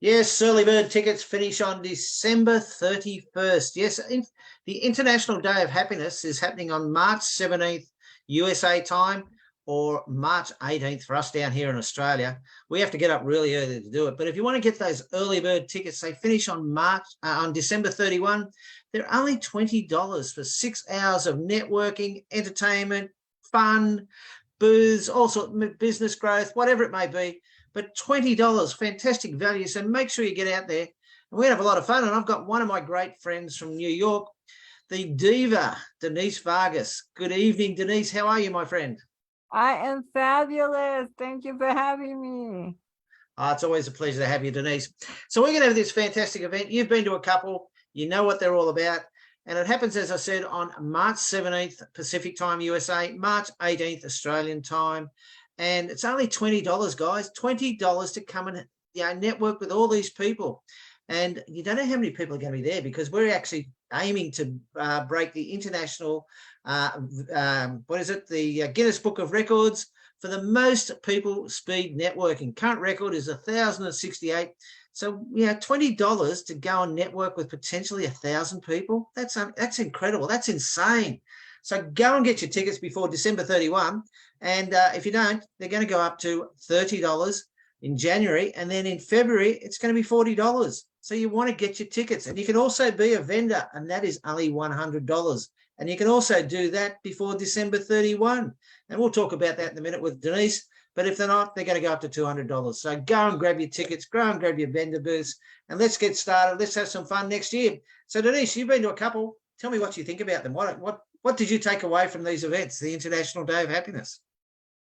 Yes, early bird tickets finish on December 31st. Yes, the International Day of Happiness is happening on March 17th USA time, or March 18th for us down here in Australia. We have to get up really early to do it. But if you want to get those early bird tickets, they finish on December 31. They're only $20 for 6 hours of networking, entertainment, fun, booths, all sorts of business growth, whatever it may be. But $20, fantastic value. So make sure you get out there. And we have a lot of fun. And I've got one of my great friends from New York, the diva, Denise Vargas. Good evening, Denise. How are you, my friend? I am fabulous. Thank you for having me. It's always a pleasure to have you, Denise. So we're going to have this fantastic event. You've been to a couple. You know what they're all about. And it happens, as I said, on March 17th, Pacific time, USA, March 18th, Australian time. And it's only $20, guys, $20 to come and network with all these people. And you don't know how many people are going to be there, because we're actually aiming to break the international, the Guinness Book of Records for the most people speed networking. Current record is 1,068. So, $20 to go and network with potentially 1,000 people. That's incredible. That's insane. So go and get your tickets before December 31. And if you don't, they're going to go up to $30 in January. And then in February, it's going to be $40. So you want to get your tickets. And you can also be a vendor, and that is only $100. And you can also do that before December 31. And we'll talk about that in a minute with Denise. But if they're not, they're going to go up to $200. So go and grab your tickets, go and grab your vendor booths, and let's get started. Let's have some fun next year. So Denise, you've been to a couple. Tell me what you think about them. What did you take away from these events, the International Day of Happiness?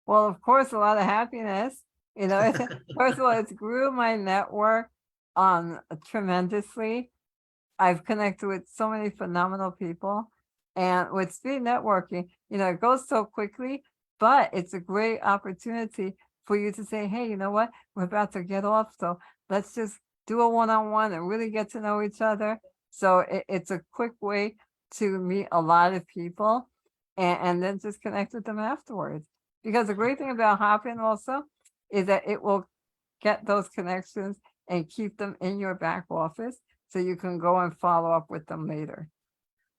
Well, of course, a lot of happiness. First of all, it's grew my network tremendously. I've connected with so many phenomenal people. And with speed networking, it goes so quickly, but it's a great opportunity for you to say, hey, you know what? We're about to get off. So let's just do a one-on-one and really get to know each other. So it's a quick way to meet a lot of people and then just connect with them afterwards. Because the great thing about Hopin also is that it will get those connections and keep them in your back office so you can go and follow up with them later.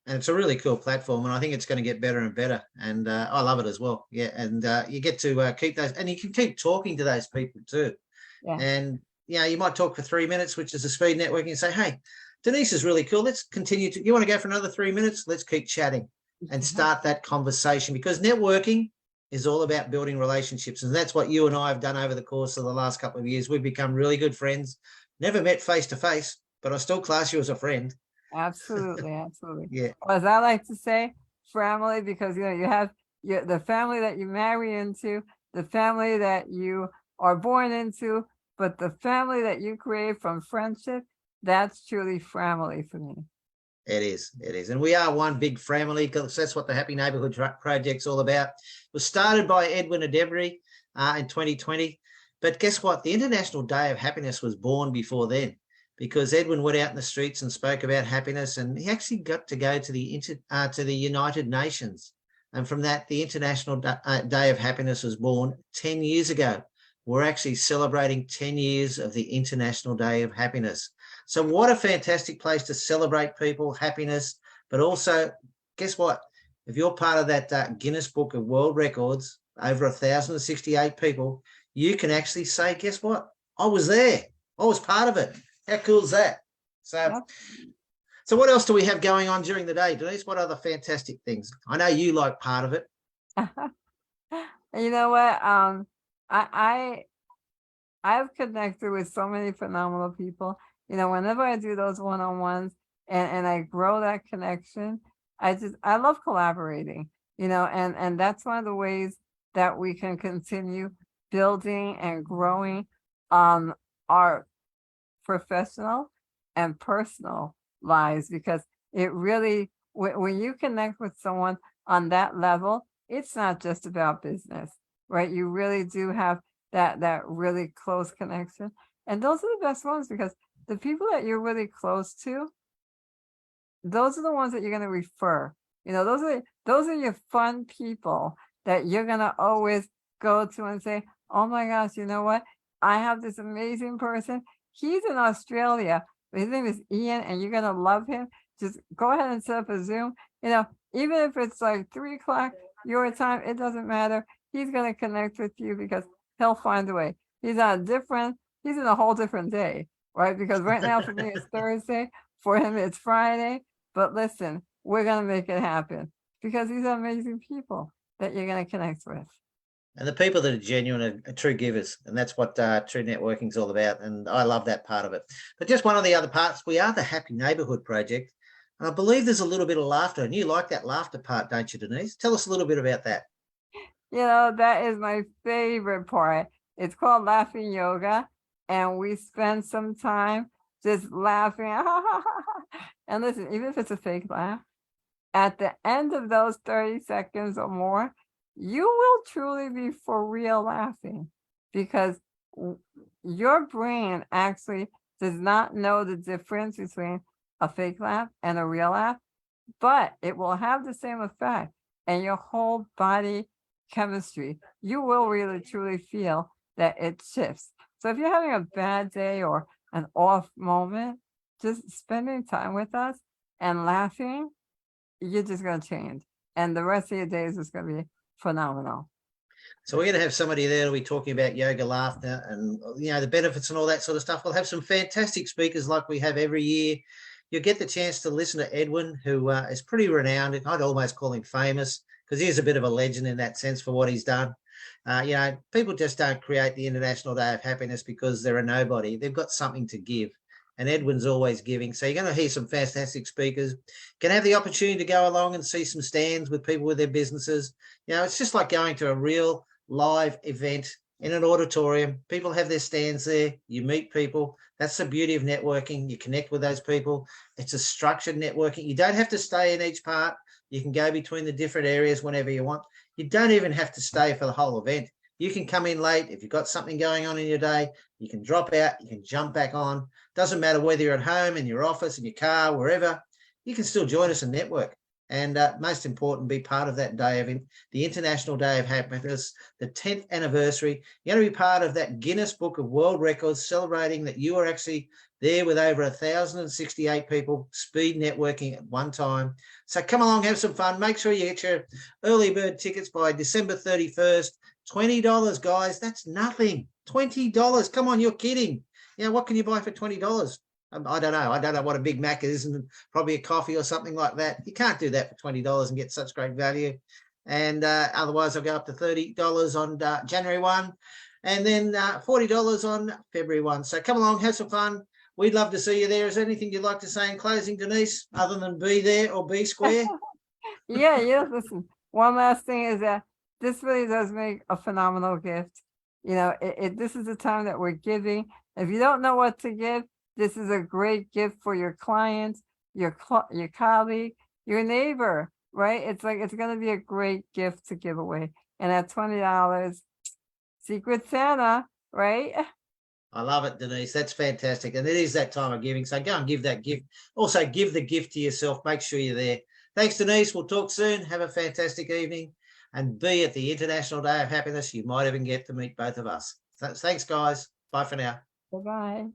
And it's a really cool platform, and I think it's going to get better and better. And I love it as well. Yeah, and you get to keep those, and you can keep talking to those people too. Yeah. And you might talk for 3 minutes, which is a speed networking, and say, hey, Denise is really cool. Let's continue you want to go for another 3 minutes? Let's keep chatting and start that conversation, because networking is all about building relationships. And that's what you and I have done over the course of the last couple of years. We've become really good friends, never met face to face, but I still class you as a friend. Absolutely. Absolutely. Yeah. As I like to say, family, because you have the family that you marry into, the family that you are born into, but the family that you create from friendship, that's truly family for me. It is. And we are one big family, because that's what the Happy Neighborhood Project's all about. It was started by Edwin Adevery in 2020. But guess what? The International Day of Happiness was born before then, because Edwin went out in the streets and spoke about happiness, and he actually got to go to the United Nations. And from that, the International Day of Happiness was born 10 years ago. We're actually celebrating 10 years of the International Day of Happiness. So what a fantastic place to celebrate people, happiness, but also, guess what? If you're part of that Guinness Book of World Records, over 1,068 people, you can actually say, guess what? I was there. I was part of it. How cool is that? So what else do we have going on during the day, Denise? What other fantastic things? I know you like part of it. You know what? I've connected with so many phenomenal people. Whenever I do those one-on-ones and I grow that connection, I love collaborating, and that's one of the ways that we can continue building and growing our professional and personal lives, because it really, when you connect with someone on that level, it's not just about business, right? You really do have that really close connection. And those are the best ones, because the people that you're really close to, those are the ones that you're going to refer. Those are your fun people that you're going to always go to and say, oh my gosh, you know what? I have this amazing person. He's in Australia, but his name is Ian, and you're gonna love him. Just go ahead and set up a Zoom. You know, even if it's like 3 o'clock your time, it doesn't matter. He's gonna connect with you because he'll find a way. He's in a whole different day, right? Because right now for me it's Thursday, for him it's Friday. But listen, we're gonna make it happen because these are amazing people that you're gonna connect with. And the people that are genuine are true givers. And that's what true networking is all about. And I love that part of it. But just one of the other parts, we are the Happy Neighbourhood Project. And I believe there's a little bit of laughter. And you like that laughter part, don't you, Denise? Tell us a little bit about that. You know, that is my favorite part. It's called laughing yoga. And we spend some time just laughing. And listen, even if it's a fake laugh, at the end of those 30 seconds or more, you will truly be for real laughing because your brain actually does not know the difference between a fake laugh and a real laugh, but it will have the same effect and your whole body chemistry. You will really truly feel that it shifts. So if you're having a bad day or an off moment, just spending time with us and laughing, you're just going to change. And the rest of your days is going to be phenomenal. So we're going to have somebody there to be talking about yoga, laughter, and the benefits and all that sort of stuff. We'll have some fantastic speakers like we have every year. You'll get the chance to listen to Edwin, who is pretty renowned. I'd almost call him famous because he is a bit of a legend in that sense for what he's done. People just don't create the International Day of Happiness because they're a nobody. They've got something to give. And Edwin's always giving. So you're going to hear some fantastic speakers. Can have the opportunity to go along and see some stands with people with their businesses. It's just like going to a real live event in an auditorium. People have their stands there. You meet people. That's the beauty of networking. You connect with those people. It's a structured networking. You don't have to stay in each part. You can go between the different areas whenever you want. You don't even have to stay for the whole event. You can come in late. If you've got something going on in your day, you can drop out, you can jump back on. Doesn't matter whether you're at home, in your office, in your car, wherever, you can still join us and network. And most important, be part of that day of the International Day of Happiness, the 10th anniversary. You're going to be part of that Guinness Book of World Records, celebrating that you are actually there with over 1,068 people speed networking at one time. So come along, have some fun. Make sure you get your early bird tickets by December 31st. $20, guys. That's nothing. $20. Come on, you're kidding. What can you buy for $20? I don't know. I don't know what a Big Mac is, and probably a coffee or something like that. You can't do that for $20 and get such great value. And otherwise, I'll go up to $30 on January 1 and then $40 on February 1. So come along, have some fun. We'd love to see you there. Is there anything you'd like to say in closing, Denise, other than be there or be square? Listen, one last thing is that this really does make a phenomenal gift. This is the time that we're giving. If you don't know what to give, this is a great gift for your clients, your colleague, your neighbor, right? It's going to be a great gift to give away. And at $20, Secret Santa, right? I love it, Denise. That's fantastic. And it is that time of giving. So go and give that gift. Also, give the gift to yourself. Make sure you're there. Thanks, Denise. We'll talk soon. Have a fantastic evening. And be at the International Day of Happiness. You might even get to meet both of us. Thanks, guys. Bye for now. Bye-bye.